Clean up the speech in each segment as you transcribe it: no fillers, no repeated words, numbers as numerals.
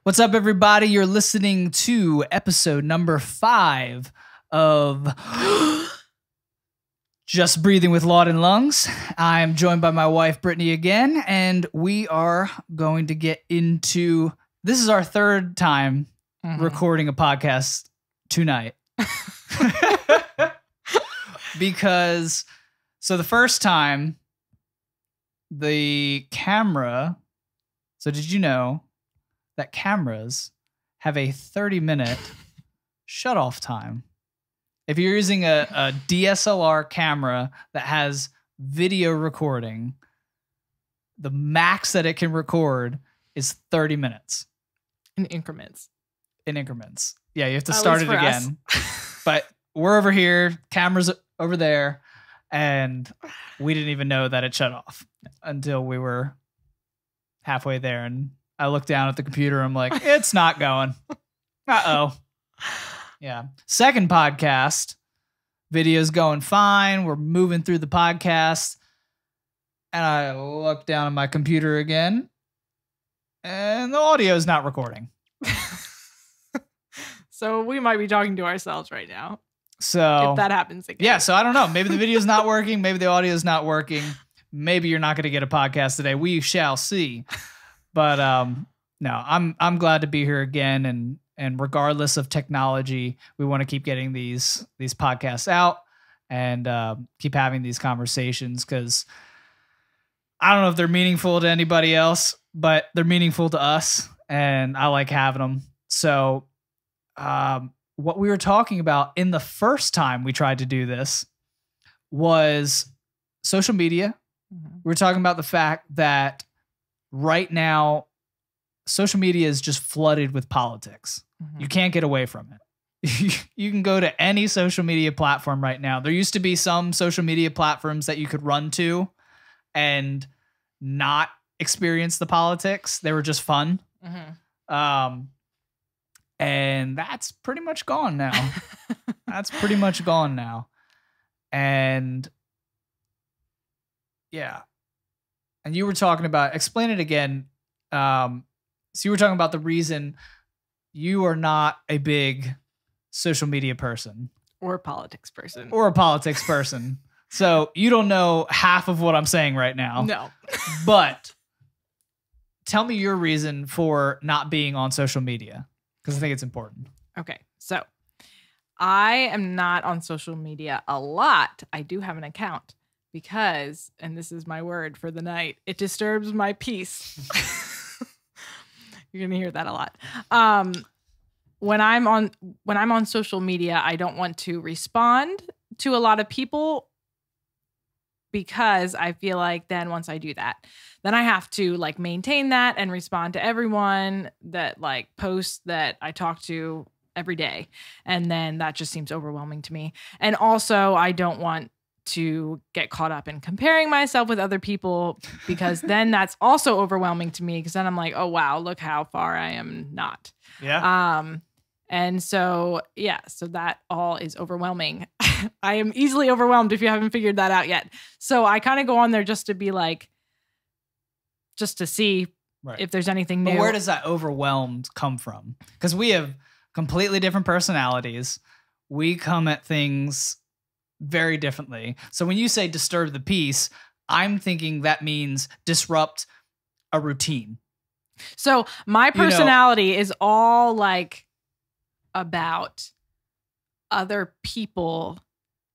What's up, everybody? You're listening to episode number 5 of Just Breathing with Laud Lungs. I'm joined by my wife, Brittany, again, and we are going to get into... This is our third time recording a podcast tonight. Because, so the first time, the camera... So did you know that cameras have a 30-minute shut-off time? If you're using a DSLR camera that has video recording, the max that it can record is 30 minutes. In increments. Yeah, you have to start it again. But we're over here, cameras over there, and we didn't even know that it shut off until we were halfway there, and I look down at the computer. I'm like, it's not going. Uh-oh. Yeah. Second podcast. Video's going fine. We're moving through the podcast. And I look down at my computer again, and the audio's not recording. So we might be talking to ourselves right now. So if that happens again. Yeah, so I don't know. Maybe the video's not working. Maybe the audio's not working. Maybe you're not going to get a podcast today. We shall see. But no, I'm glad to be here again, and regardless of technology, we want to keep getting these podcasts out and keep having these conversations, because I don't know if they're meaningful to anybody else, but they're meaningful to us, and I like having them. So what we were talking about in the first time we tried to do this was social media. We're talking about the fact that right now, social media is just flooded with politics. You can't get away from it. You can go to any social media platform right now. There used to be some social media platforms that you could run to and not experience the politics. They were just fun. And that's pretty much gone now. And yeah. And you were talking about, explain it again. So you were talking about the reason you are not a big social media person. Or a politics person. So you don't know half of what I'm saying right now. No. But tell me your reason for not being on social media, because I think it's important. Okay. So I am not on social media a lot. I do have an account. Because, and this is my word for the night, it disturbs my peace. You're gonna hear that a lot. When I'm on social media, I don't want to respond to a lot of people, because I feel like then once I do that, then I have to like maintain that and respond to everyone that like posts that I talk to every day, and then that just seems overwhelming to me. And also, I don't want to get caught up in comparing myself with other people, because then that's also overwhelming to me, because then I'm like, oh wow, look how far I am not. Yeah. And so yeah, so that all is overwhelming. I am easily overwhelmed if you haven't figured that out yet. So I kind of go on there just to be like, just to see if there's anything new. But where does that overwhelmed come from? Because we have completely different personalities. We come at things very differently. So when you say disturb the peace, I'm thinking that means disrupt a routine. So my personality is all like about other people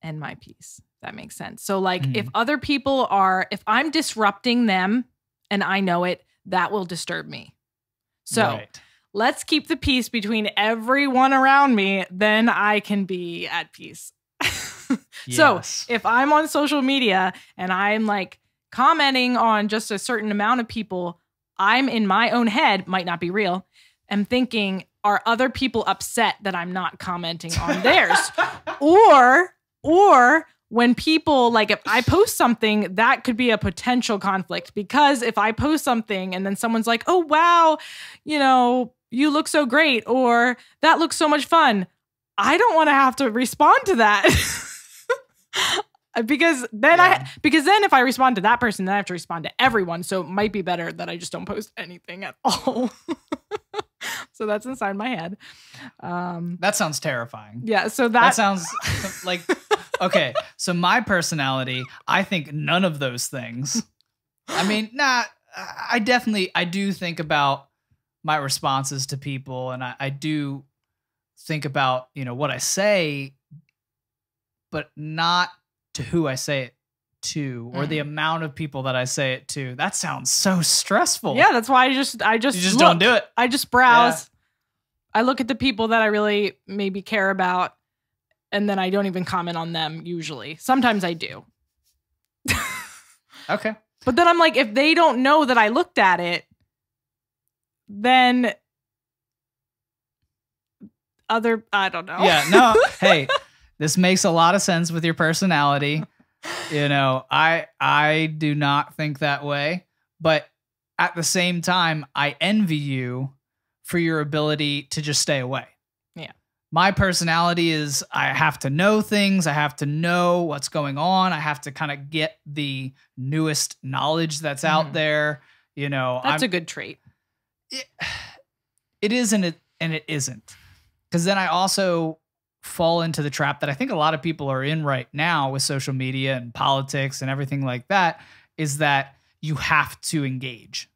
and my peace. That makes sense. So like if other people are, if I'm disrupting them and I know it, that will disturb me. So let's keep the peace between everyone around me. Then I can be at peace. So if I'm on social media and I'm like commenting on just a certain amount of people, I'm in my own head, might not be real, I'm thinking, are other people upset that I'm not commenting on theirs? Or when people, like if I post something, that could be a potential conflict, because if I post something and then someone's like, oh, wow, you know, you look so great, or that looks so much fun, I don't want to have to respond to that. Because then if I respond to that person, then I have to respond to everyone. So it might be better that I just don't post anything at all. So that's inside my head. That sounds terrifying. Yeah. So That sounds like, okay. So my personality, I think none of those things. I mean, I do think about my responses to people, and I do think about, what I say, but not to who I say it to, or the amount of people that I say it to. That sounds so stressful. Yeah, that's why I just you just don't do it. I just browse. Yeah. I look at the people that I really maybe care about, and then I don't even comment on them usually. Sometimes I do. Okay. But then I'm like, if they don't know that I looked at it, then I don't know. Yeah, no. Hey, this makes a lot of sense with your personality. I do not think that way, but at the same time, I envy you for your ability to just stay away. Yeah. My personality is I have to know things. I have to know what's going on. I have to kind of get the newest knowledge that's out there. That's a good trait. It is and it isn't. Because then I also fall into the trap that I think a lot of people are in right now with social media and politics and everything like that, is that you have to engage.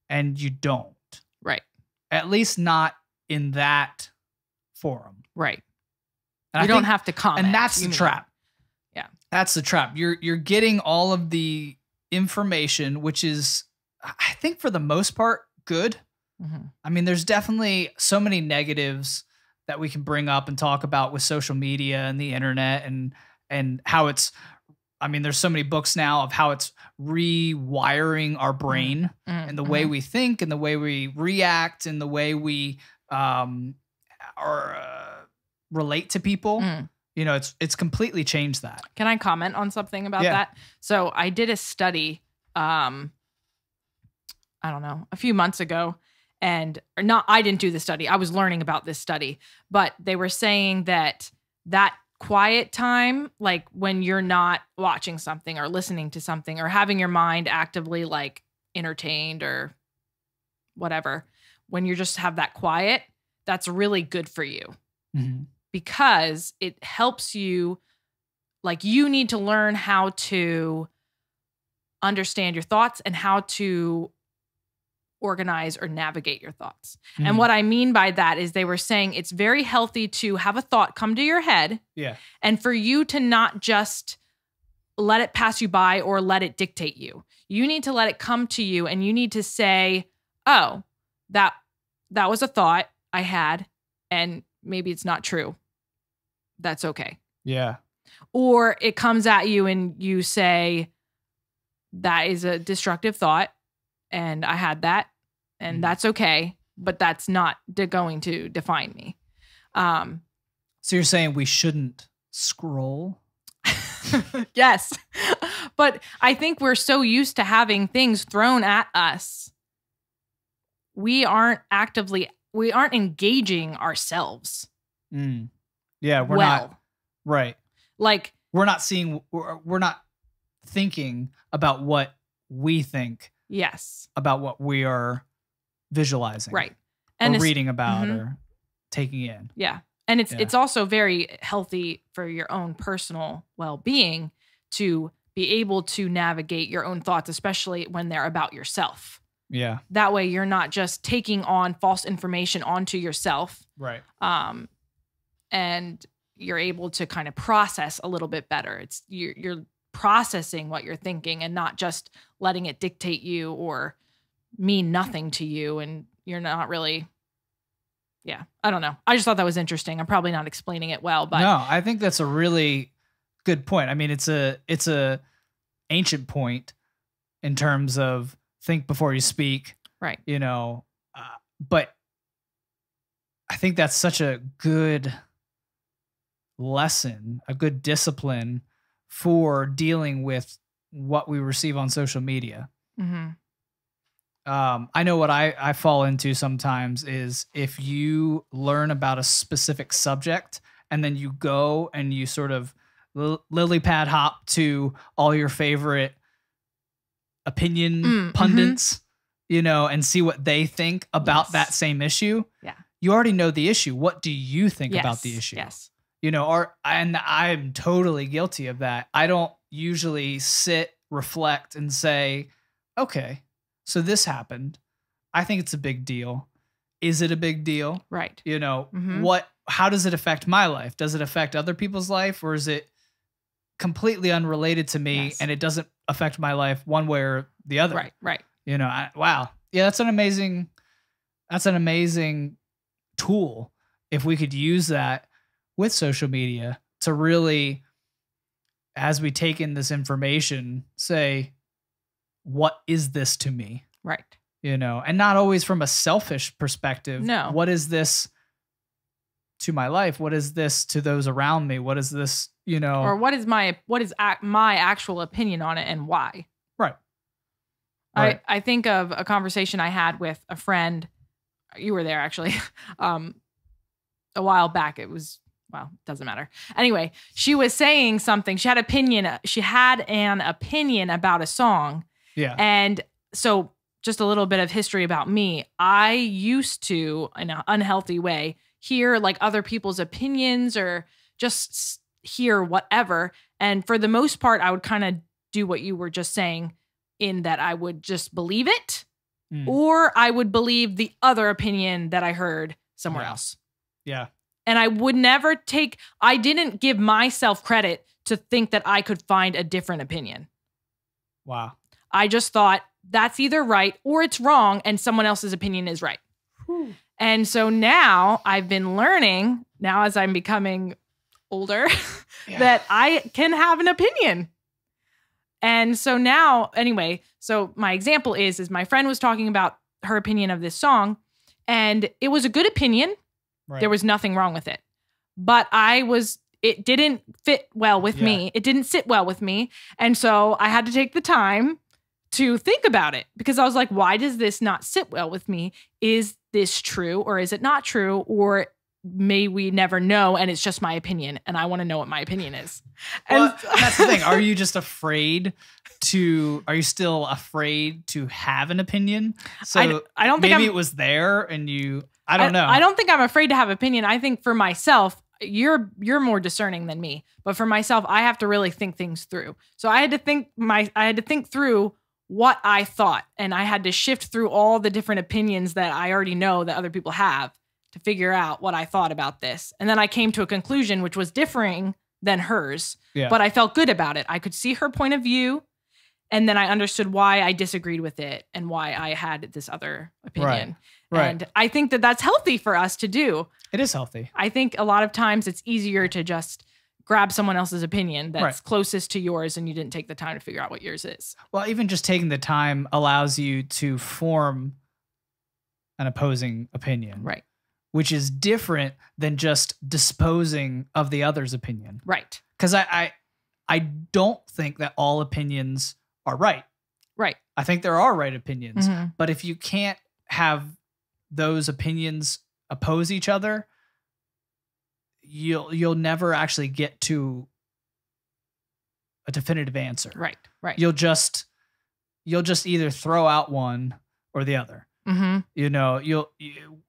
And you don't. Right. At least not in that forum. Right. And you don't have to comment. And that's the trap. Yeah. That's the trap. You're getting all of the information, which is, I think for the most part, good. I mean, there's definitely so many negatives that we can bring up and talk about with social media and the internet and how it's, I mean, there's so many books now of how it's rewiring our brain and the way we think and the way we react and the way we relate to people. It's completely changed that. Can I comment on something about that? So I did a study, I don't know, a few months ago. I didn't do the study. I was learning about this study, but they were saying that quiet time, like when you're not watching something or listening to something or having your mind actively like entertained or whatever, when you just have that quiet, that's really good for you because it helps you. Like, you need to learn how to understand your thoughts and how to organize or navigate your thoughts. And what I mean by that is they were saying it's very healthy to have a thought come to your head. Yeah. And for you to not just let it pass you by or let it dictate you. You need to let it come to you and you need to say, oh, that was a thought I had and maybe it's not true. That's okay. Yeah. Or it comes at you and you say, that is a destructive thought and I had that and that's okay, but that's not going to define me. So you're saying we shouldn't scroll? Yes. But I think we're so used to having things thrown at us. We aren't engaging ourselves. Yeah, we're not. Right. Like, we're not thinking about what we think. Yes. About what we are visualizing. Right. And reading about or taking in. Yeah. And it's also very healthy for your own personal well-being to be able to navigate your own thoughts, especially when they're about yourself. Yeah. That way you're not just taking on false information onto yourself. Right. And you're able to kind of process a little bit better. It's you're processing what you're thinking and not just letting it dictate you or mean nothing to you. And you're not really, I don't know. I just thought that was interesting. I'm probably not explaining it well, but no, I think that's a really good point. I mean, it's a ancient point in terms of think before you speak, right? But I think that's such a good lesson, a good discipline for dealing with what we receive on social media. I know what I fall into sometimes is if you learn about a specific subject and then you go and you sort of lily pad hop to all your favorite opinion pundits, and see what they think about that same issue. Yeah. You already know the issue. What do you think about the issue? Yes. And I'm totally guilty of that. I don't usually sit, reflect, and say, okay, so this happened. I think it's a big deal. Is it a big deal? Right. How does it affect my life? Does it affect other people's life, or is it completely unrelated to me and it doesn't affect my life one way or the other? Right. Wow. Yeah, that's an amazing tool if we could use that with social media to really, as we take in this information, say, what is this to me? Right. And not always from a selfish perspective. No. What is this to my life? What is this to those around me? What is this, or what is my actual opinion on it and why? Right. I think of a conversation I had with a friend. You were there actually. A while back. It doesn't matter. Anyway, she was saying something. She had an opinion about a song. Yeah. And so just a little bit of history about me. I used to, in an unhealthy way, hear like other people's opinions or just hear whatever. And for the most part, I would kind of do what you were just saying, in that I would just believe it, or I would believe the other opinion that I heard somewhere else. Yeah. And I would never I didn't give myself credit to think that I could find a different opinion. Wow. I just thought that's either right or it's wrong, and someone else's opinion is right. Whew. And so now I've been learning, now as I'm becoming older, that I can have an opinion. And so now, anyway, so my example is my friend was talking about her opinion of this song, and it was a good opinion. Right. There was nothing wrong with it. But it didn't fit well with me. It didn't sit well with me. And so I had to take the time to think about it, because I was like, why does this not sit well with me? Is this true, or is it not true? Or may we never know, and it's just my opinion, and I want to know what my opinion is. Well, that's the thing. Are you just afraid are you still afraid to have an opinion? So I don't think maybe it was there and I don't know. I don't think I'm afraid to have opinion. I think for myself, you're more discerning than me, but for myself, I have to really think things through. So I had to think through what I thought, and I had to shift through all the different opinions that I already know that other people have to figure out what I thought about this. And then I came to a conclusion which was differing than hers, but I felt good about it. I could see her point of view, and then I understood why I disagreed with it and why I had this other opinion. Right. And I think that that's healthy for us to do. It is healthy. I think a lot of times it's easier to just grab someone else's opinion that's closest to yours, and you didn't take the time to figure out what yours is. Well, even just taking the time allows you to form an opposing opinion. Right. Which is different than just disposing of the other's opinion. Right. Because I don't think that all opinions are right. Right. I think there are right opinions. Mm-hmm. But if you can't have those opinions oppose each other, you'll never actually get to a definitive answer. Right. Right. You'll just either throw out one or the other. Mm-hmm.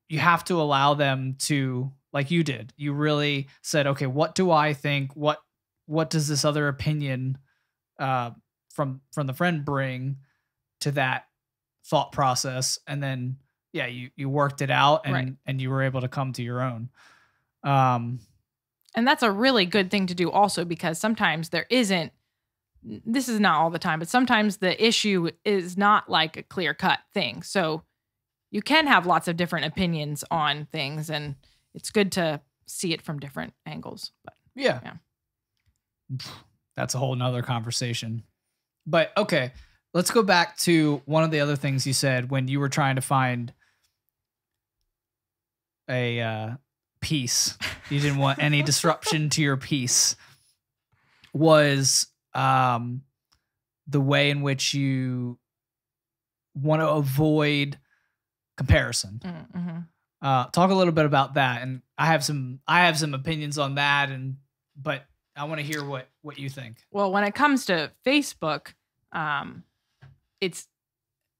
You have to allow them to, like you did. You really said, okay, what do I think? What does this other opinion from the friend bring to that thought process? And then you worked it out, and you were able to come to your own. And that's a really good thing to do also, because sometimes this is not all the time, but sometimes the issue is not like a clear-cut thing. So you can have lots of different opinions on things, and it's good to see it from different angles. But yeah. That's a whole nother conversation. But okay, let's go back to one of the other things you said when you were trying to find a peace. You didn't want any disruption to your peace. Was the way in which you want to avoid comparison. Mm-hmm. Talk a little bit about that, and I have some opinions on that, but I want to hear what you think. Well, when it comes to Facebook, it's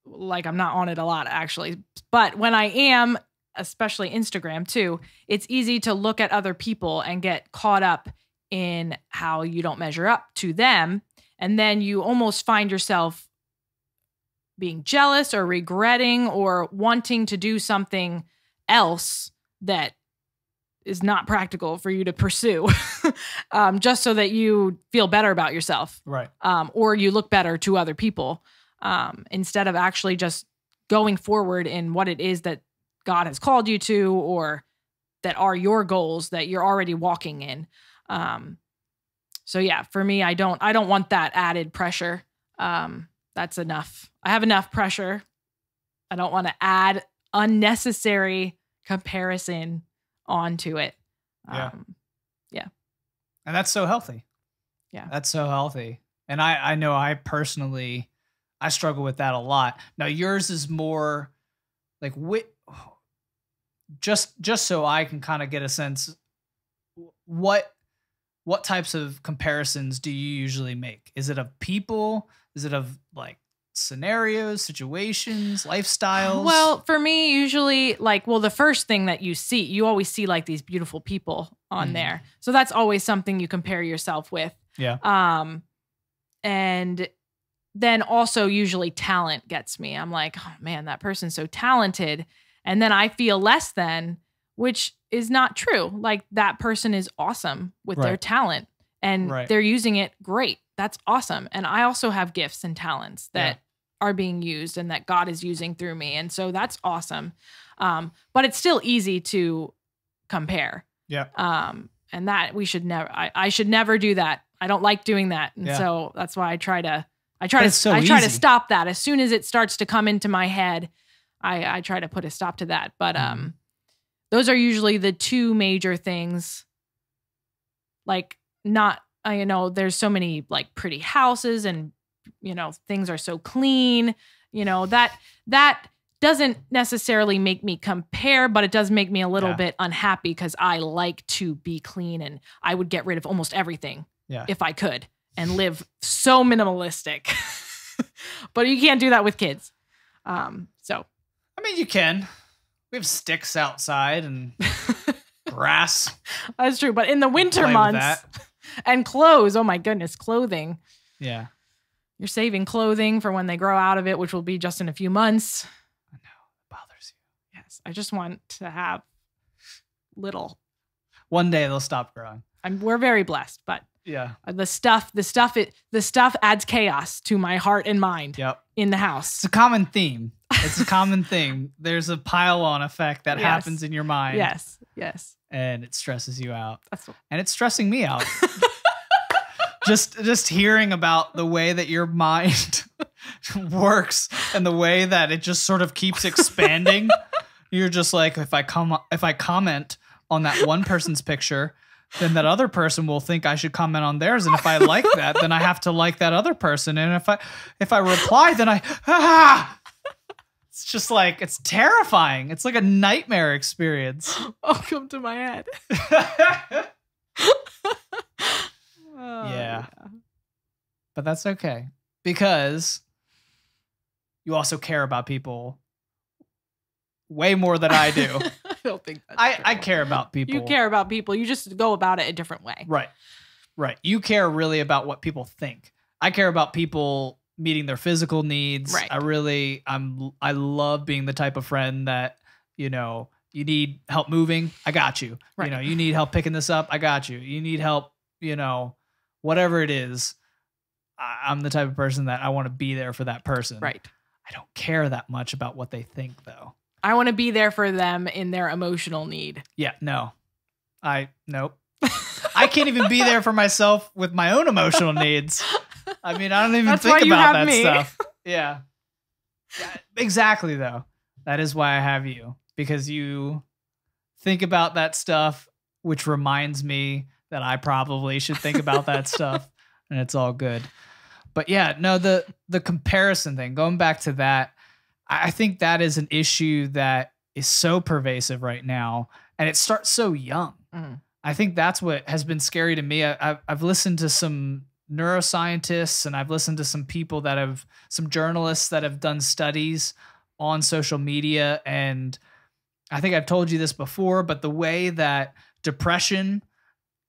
like I'm not on it a lot actually. But when I am, especially Instagram too, it's easy to look at other people and get caught up in how you don't measure up to them. And then you almost find yourself being jealous or regretting or wanting to do something else that is not practical for you to pursue, just so that you feel better about yourself. Right. Or you look better to other people, instead of actually just going forward in what it is that God has called you to, or that are your goals that you're already walking in. So yeah, for me, I don't want that added pressure. That's enough. I have enough pressure. I don't want to add unnecessary comparison onto it. Yeah. Yeah. And that's so healthy. Yeah. That's so healthy. And I know I personally, I struggle with that a lot. Now yours is more like, just so I can kind of get a sense, what types of comparisons do you usually make? Is it of people? Is it of like scenarios, situations, lifestyles? Well, for me, usually the first thing that you always see like these beautiful people on there. So that's always something you compare yourself with. Yeah. And then also usually talent gets me. I'm like, oh man, that person's so talented. And then I feel less than, which is not true. Like that person is awesome with their talent and they're using it great. That's awesome. And I also have gifts and talents that are being used and that God is using through me. And so that's awesome. But it's still easy to compare. Yeah. And that we should never, I should never do that. I don't like doing that. And so that's why I try to stop that. As soon as it starts to come into my head, I try to put a stop to that. But, those are usually the two major things. Like there's so many like pretty houses and, things are so clean, that doesn't necessarily make me compare, but it does make me a little bit unhappy because I like to be clean and I would get rid of almost everything if I could and live so minimalistic. But you can't do that with kids. So, I mean, you can. We have sticks outside and grass. That's true. But in the winter months and clothes, oh my goodness, clothing. Yeah. You're saving clothing for when they grow out of it, which will be just in a few months. I know. It bothers you. Yes. I just want to have little. One day they'll stop growing. We're very blessed, but yeah, the stuff adds chaos to my heart and mind in the house. It's a common theme. It's a common thing. There's a pile-on effect that happens in your mind. Yes, yes. And it stresses you out. And it's stressing me out. just hearing about the way that your mind works and the way that it just sort of keeps expanding. You're just like, if I comment on that one person's picture, then that other person will think I should comment on theirs. And if I like that, then I have to like that other person. And if I reply, then it's just like, it's terrifying. It's like a nightmare experience. Welcome to my head. Yeah. But that's okay. Because you also care about people way more than I do. I don't think that's true. I care about people. You care about people. You just go about it a different way. Right. You care really about what people think. I care about people meeting their physical needs. Right. I love being the type of friend that, you need help moving, I got you. Right. You need help picking this up, I got you. You need help, whatever it is. I'm the type of person that I want to be there for that person. Right. I don't care that much about what they think though. I want to be there for them in their emotional need. Yeah, no. Nope. I can't even be there for myself with my own emotional needs. I mean, I don't even think about that stuff. Yeah. Exactly, though. That is why I have you. Because you think about that stuff, which reminds me that I probably should think about that stuff. And it's all good. But yeah, no, the comparison thing, going back to that, I think that is an issue that is so pervasive right now. And it starts so young. I think that's what has been scary to me. I've listened to some neuroscientists, and I've listened to some journalists that have done studies on social media. And I think I've told you this before, but the way that depression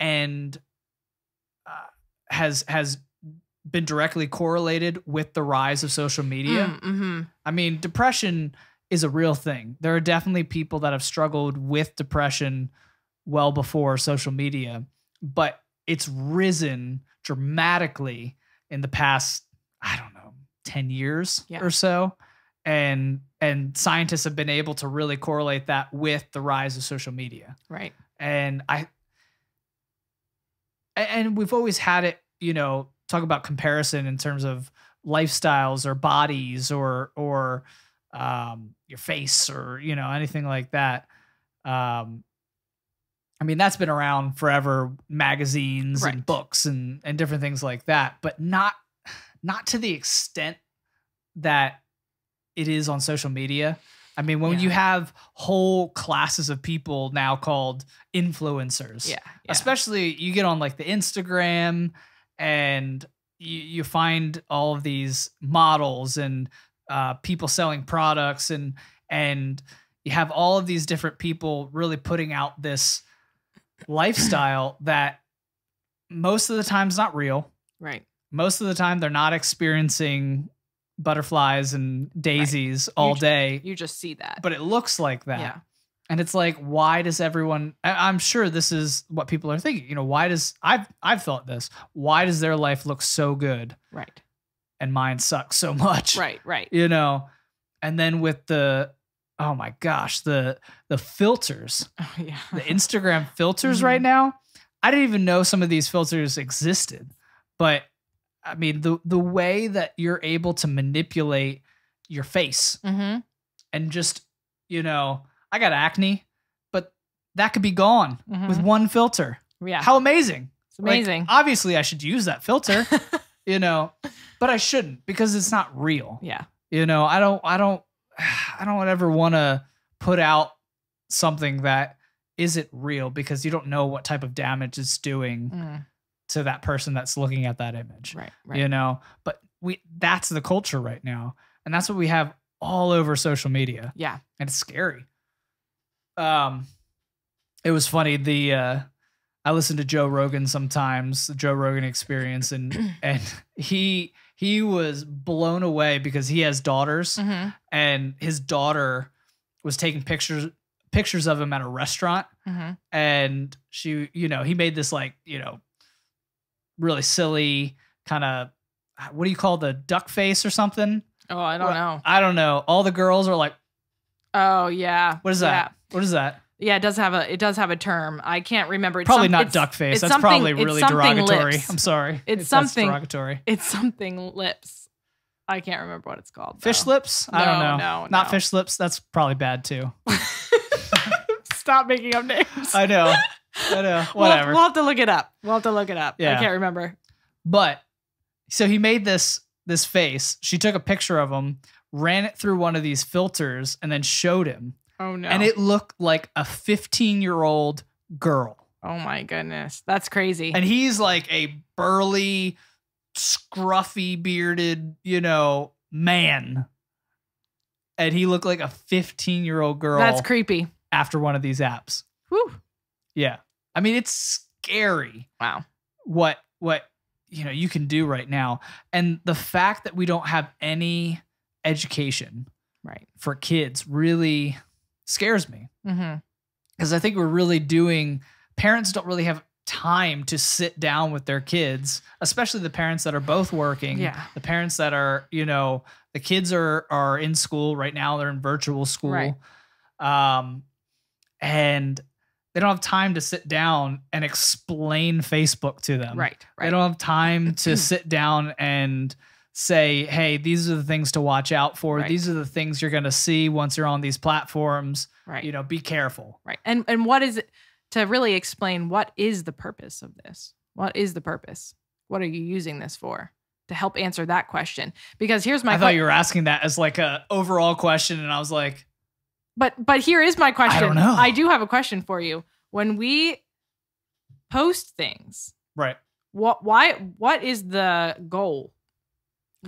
and has been directly correlated with the rise of social media. Mm-hmm. I mean, depression is a real thing. There are definitely people that have struggled with depression well before social media, but it's risen dramatically in the past, I don't know, 10 years or so. And scientists have been able to really correlate that with the rise of social media. Right. And we've always had it, talk about comparison in terms of lifestyles or bodies or your face or, anything like that. I mean, that's been around forever, magazines and books and different things like that, but not to the extent that it is on social media. I mean, when you have whole classes of people now called influencers, especially you get on like the Instagram and you find all of these models and people selling products and you have all of these different people really putting out this lifestyle that most of the time is not real. Right. Most of the time they're not experiencing butterflies and daisies all day. You just see that. But it looks like that. Yeah. And it's like, why does everyone, I'm sure this is what people are thinking, why does, I've thought this, why does their life look so good? Right. And mine sucks so much. Right. And then with oh my gosh, the filters, the Instagram filters right now, I didn't even know some of these filters existed, but I mean, the way that you're able to manipulate your face and just, I got acne, but that could be gone with one filter. Yeah. How amazing. It's amazing. Like, obviously I should use that filter, but I shouldn't because it's not real. Yeah. I don't ever want to put out something that isn't real because you don't know what type of damage it's doing to that person that's looking at that image. Right. But that's the culture right now. And that's what we have all over social media. Yeah. And it's scary. It was funny. I listen to Joe Rogan sometimes, the Joe Rogan Experience, and he was blown away because he has daughters, and his daughter was taking pictures of him at a restaurant, and she, he made this like, really silly kind of, what do you call the duck face or something? Oh, I don't know. I don't know. All the girls are like, oh yeah. What is that? What is that? Yeah, it does have a term. I can't remember. It's probably not duck face. That's probably really derogatory. Lips. I'm sorry. It's something derogatory. It's something lips. I can't remember what it's called. Fish lips? I don't know. No, not fish lips. That's probably bad too. Stop making up names. I know. Whatever. We'll have to look it up. Yeah. I can't remember. But so he made this face. She took a picture of him, ran it through one of these filters, and then showed him. Oh no. And it looked like a 15-year-old girl. Oh my goodness. That's crazy. And he's like a burly, scruffy, bearded, man. And he looked like a 15-year-old girl. That's creepy. After one of these apps. Whew. Yeah. I mean, it's scary. Wow. What you can do right now. And the fact that we don't have any education for kids really scares me. Because I think parents don't really have time to sit down with their kids, especially the parents that are both working. Yeah. The parents that are, the kids are in school right now. They're in virtual school. Right. And they don't have time to sit down and explain Facebook to them. Right. They don't have time to sit down and say, hey, these are the things to watch out for. Right. These are the things you're going to see once you're on these platforms. Right. Be careful. Right. And what is it, to really explain what is the purpose of this? What is the purpose? What are you using this for? To help answer that question. Because here's my I thought you were asking that as like a overall question, and I was like, But here is my question. I don't know. I do have a question for you. When we post things, right, what is the goal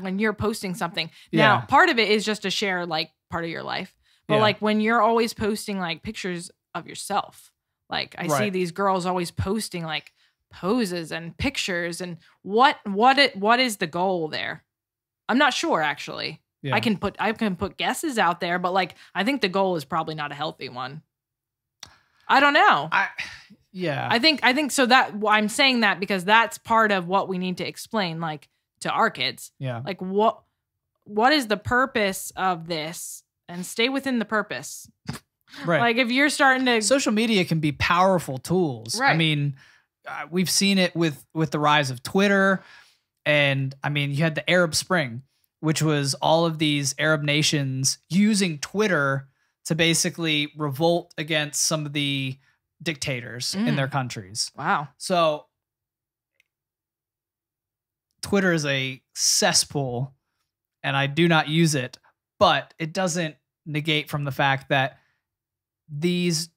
when you're posting something? Now, part of it is just to share like part of your life. But like when you're always posting like pictures of yourself, like I see these girls always posting like poses and pictures, and what is the goal there? I'm not sure actually. Yeah. I can put guesses out there, but like I think the goal is probably not a healthy one. I don't know. I think so. That I'm saying that because that's part of what we need to explain, like to our kids. Yeah. Like what is the purpose of this, and stay within the purpose. Right. Like if you're starting to, social media can be powerful tools. Right. I mean, we've seen it with the rise of Twitter, and I mean, you had the Arab Spring, which was all of these Arab nations using Twitter to basically revolt against some of the dictators in their countries. Wow. So Twitter is a cesspool, and I do not use it, but it doesn't negate from the fact that these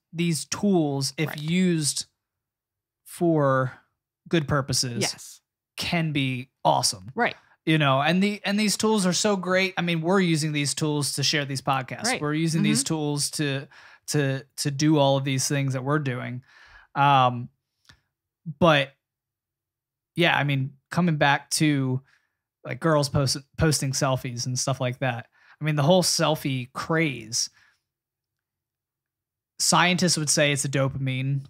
tools, if used for good purposes, can be awesome. Right. You know, and these tools are so great. I mean, we're using these tools to share these podcasts. Right. We're using these tools to do all of these things that we're doing. But yeah, I mean, coming back to like girls posting selfies and stuff like that. I mean, the whole selfie craze, scientists would say it's a dopamine.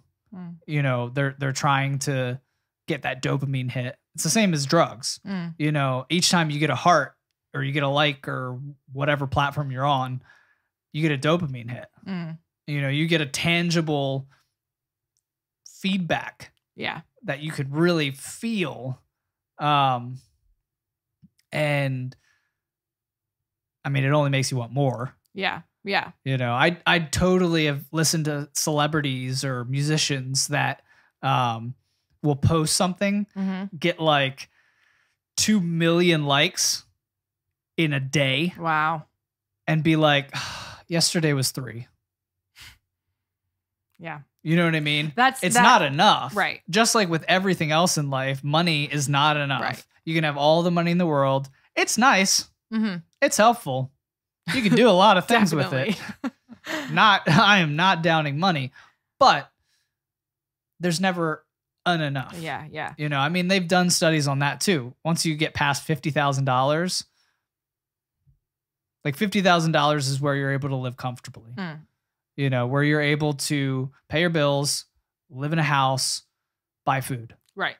You know, they're trying to get that dopamine hit. It's the same as drugs. You know, each time you get a heart or you get a like or whatever platform you're on, you get a dopamine hit. You know, you get a tangible feedback. Yeah. That you could really feel. And I mean, it only makes you want more. Yeah. Yeah. You know, I totally have listened to celebrities or musicians that will post something, get like 2 million likes in a day. Wow. And be like, yesterday was 3. Yeah. You know what I mean? It's not enough. Right. Just like with everything else in life, money is not enough. Right. You can have all the money in the world. It's nice. It's helpful. You can do a lot of things with it. I am not downing money, but there's never enough. Yeah, yeah. You know, I mean, they've done studies on that too. Once you get past $50,000, like $50,000 is where you're able to live comfortably. You know, where you're able to pay your bills, live in a house, buy food. Right.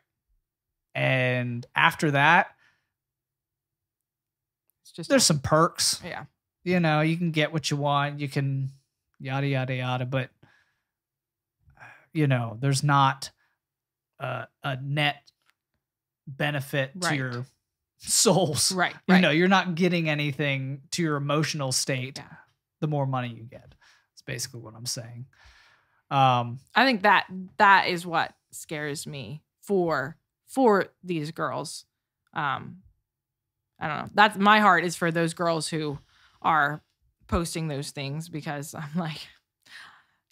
And after that, it's just there's some perks. Yeah. You know, you can get what you want. You can yada, yada, yada. But, you know, there's not a net benefit to your souls. Right. You know, you're not getting anything to your emotional state the more money you get. That's basically what I'm saying. I think that is what scares me for these girls. I don't know. That's my heart is for those girls who are posting those things, because I'm like,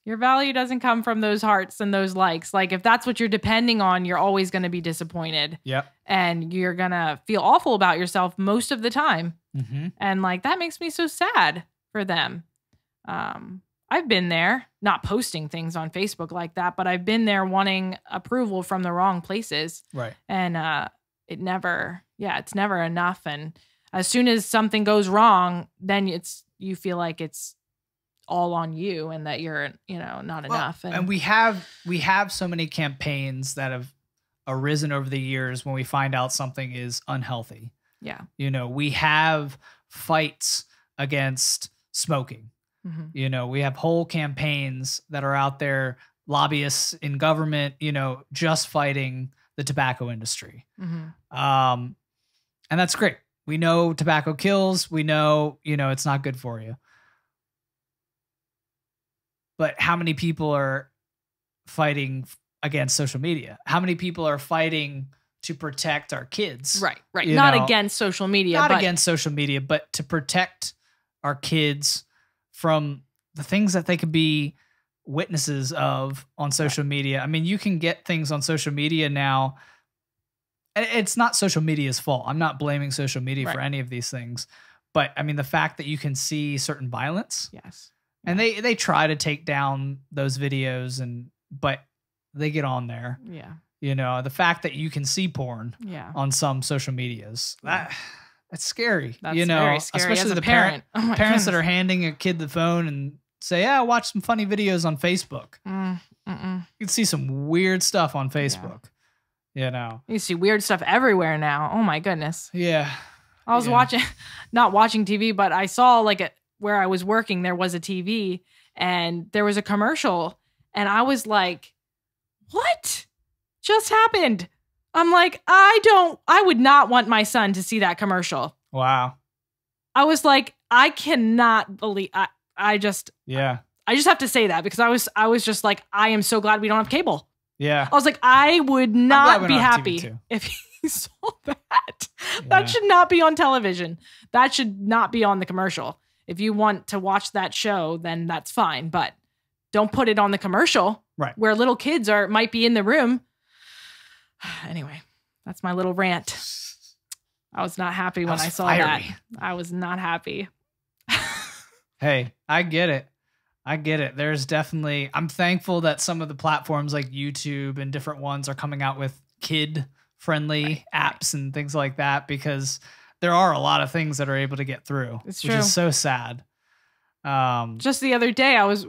your value doesn't come from those hearts and those likes. Like if that's what you're depending on, you're always going to be disappointed. Yep. And you're going to feel awful about yourself most of the time. And like, that makes me so sad for them. I've been there, not posting things on Facebook like that, but I've been there wanting approval from the wrong places. Right. And it's never enough. And as soon as something goes wrong, then you feel like it's all on you and that you're, not enough. And we have so many campaigns that have arisen over the years when we find out something is unhealthy. Yeah. You know, we have fights against smoking. You know, we have whole campaigns that are out there, lobbyists in government, just fighting the tobacco industry. And that's great. We know tobacco kills. We know, it's not good for you. But how many people are fighting against social media? How many people are fighting to protect our kids? Right. Not against social media. Against social media, but to protect our kids from the things that they could be witnesses of on social media. I mean, you can get things on social media now it's not social media's fault. I'm not blaming social media for Right. any of these things. But I mean, the fact that you can see certain violence, Yes. and they try to take down those videos, but they get on there. Yeah. You know, the fact that you can see porn Yeah. on some social medias, that's scary. That's you know, very scary especially as a the parent. Oh my parents that goodness. are handing a kid the phone and say, "Yeah, watch some funny videos on Facebook." Mm-mm. You can see some weird stuff on Facebook. You know. You see weird stuff everywhere now. Oh my goodness. Yeah. I was not watching TV, but I saw where I was working, there was a TV and there was a commercial and I was like, what just happened? I'm like, I would not want my son to see that commercial. Wow. I was like, I cannot believe, I just have to say that because I was just like, I am so glad we don't have cable. Yeah. I was like, I would not be don't have TV happy too. if he saw that. That should not be on television. That should not be on the commercial. If you want to watch that show, then that's fine. But don't put it on the commercial where little kids might be in the room. Anyway, that's my little rant. I was not happy when I saw that. I was not happy. Hey, I get it. There's definitely, I'm thankful that some of the platforms like YouTube and different ones are coming out with kid-friendly apps and things like that, because there are a lot of things that are able to get through, which is so sad. Just the other day, I was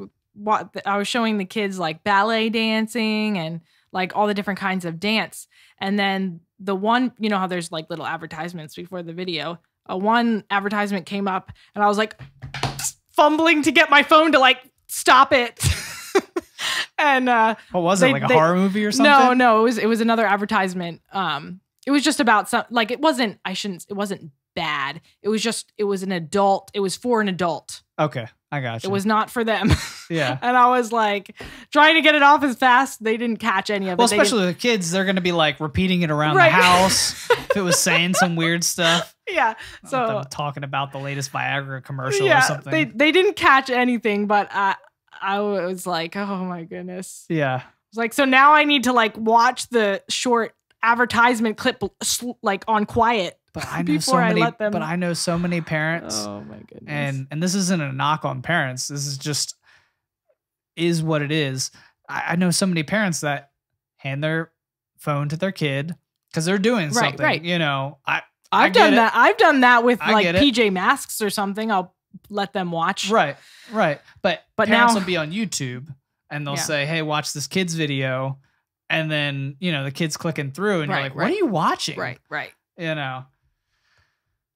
showing the kids like ballet dancing and like all the different kinds of dance. And then the one, you know how there's like little advertisements before the video, one advertisement came up and I was like fumbling to get my phone to like stop it. And what was it, like a horror movie or something? No, it was another advertisement. It was just about it wasn't bad. It was an adult. It was for an adult. Okay, I got you. It was not for them. Yeah. And I was like trying to get it off as fast. They didn't catch any of it. Well, especially the kids, they're going to be like repeating it around the house if it was saying some weird stuff. Yeah. So them talking about the latest Viagra commercial or something. They didn't catch anything, but I was like, oh my goodness. Yeah. I was like, so now I need to like watch the short advertisement clip like on quiet. But I know so many parents. Oh my goodness. And this isn't a knock on parents. This is just what it is. I know so many parents that hand their phone to their kid because they're doing something. Right. You know, I've done that. I've done that with like PJ Masks or something. I'll let them watch. Right. But parents now will be on YouTube and they'll say, "Hey, watch this kid's video," and then the kid's clicking through, and you're like, "What are you watching?" Right. You know.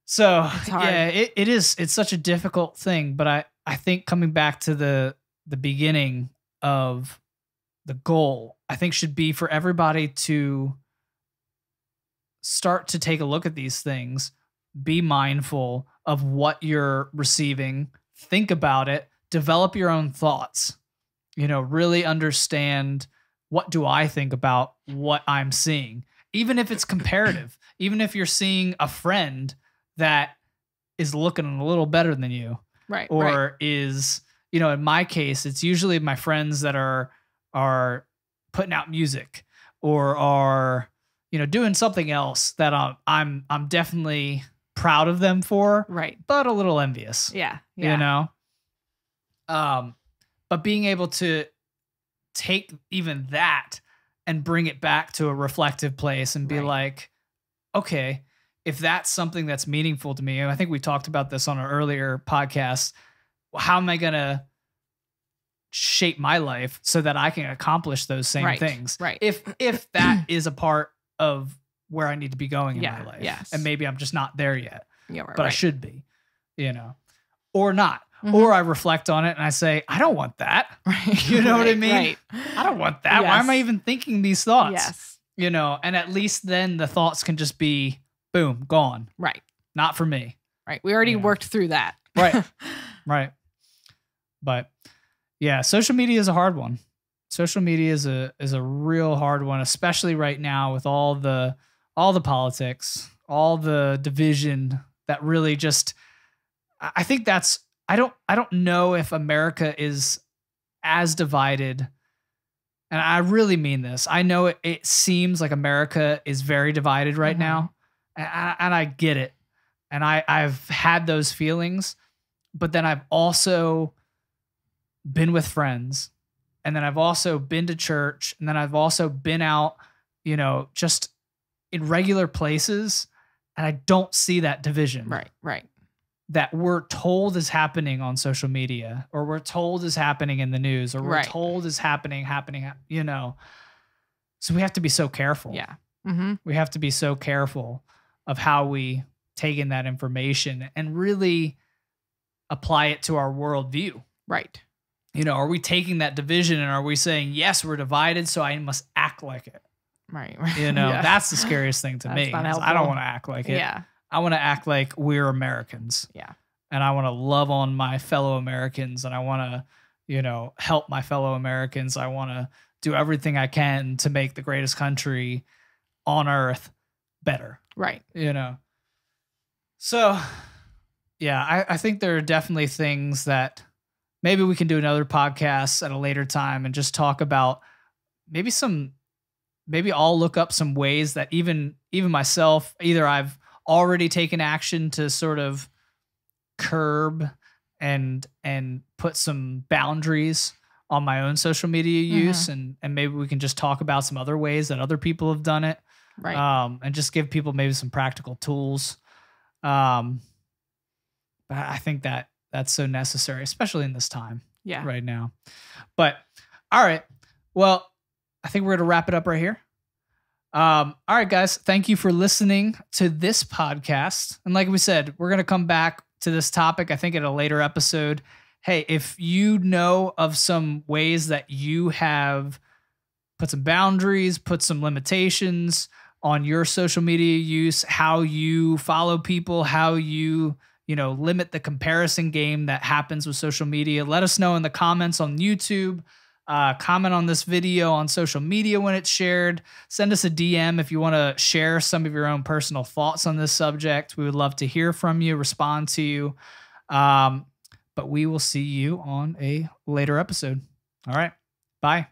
So yeah, it is. It's such a difficult thing, but I think coming back to the beginning of the goal, I think should be for everybody to start to take a look at these things, be mindful of what you're receiving, think about it, develop your own thoughts, really understand, what do I think about what I'm seeing? Even if it's comparative, even if you're seeing a friend that is looking a little better than you, right? Or is, in my case, it's usually my friends that are putting out music or are, doing something else that I'm definitely proud of them for, right? But a little envious, yeah. But being able to take even that and bring it back to a reflective place and be like, okay, if that's something that's meaningful to me, and I think we talked about this on an earlier podcast, how am I going to shape my life so that I can accomplish those same things? Right. If that is a part of where I need to be going in my life. Yes. And maybe I'm just not there yet. Yeah, but I should be, or not. Mm-hmm. Or I reflect on it and I say, I don't want that. Right. You know what I mean? Right. I don't want that. Yes. Why am I even thinking these thoughts? Yes. And at least then the thoughts can just be, boom, gone. Right. Not for me. Right. We already worked through that. Right. Right. But yeah, social media is a hard one. Social media is a real hard one, especially right now with all the politics, all the division that really just, I think that's, I don't know if America is as divided and I really mean this. I know it seems like America is very divided right now, and I get it. And I've had those feelings, but then I've also been with friends, and then I've also been to church, and then I've also been out, just in regular places, and I don't see that division. Right. That we're told is happening on social media, or we're told is happening in the news, or we're told is happening. So we have to be so careful. Yeah. We have to be so careful of how we take in that information and really apply it to our worldview. Right. Are we taking that division and are we saying, yes, we're divided, so I must act like it? Right. That's the scariest thing to me. I don't want to act like it. Yeah. I want to act like we're Americans. Yeah. And I want to love on my fellow Americans, and I want to, help my fellow Americans. I want to do everything I can to make the greatest country on earth better. Right. So, yeah, I think there are definitely things that maybe we can do another podcast at a later time and just talk about maybe I'll look up some ways that even myself, either I've already taken action to sort of curb and put some boundaries on my own social media use, and maybe we can just talk about some other ways that other people have done it, right? And just give people maybe some practical tools. But I think that's so necessary, especially in this time, right now. But all right, well, I think we're gonna wrap it up right here. All right, guys, thank you for listening to this podcast. And like we said, we're going to come back to this topic, I think, in a later episode. Hey, if you know of some ways that you have put some boundaries, put some limitations on your social media use, how you follow people, how you, limit the comparison game that happens with social media, let us know in the comments on YouTube. Comment on this video on social media when it's shared. Send us a DM if you want to share some of your own personal thoughts on this subject. We would love to hear from you, respond to you. But we will see you on a later episode. All right. Bye.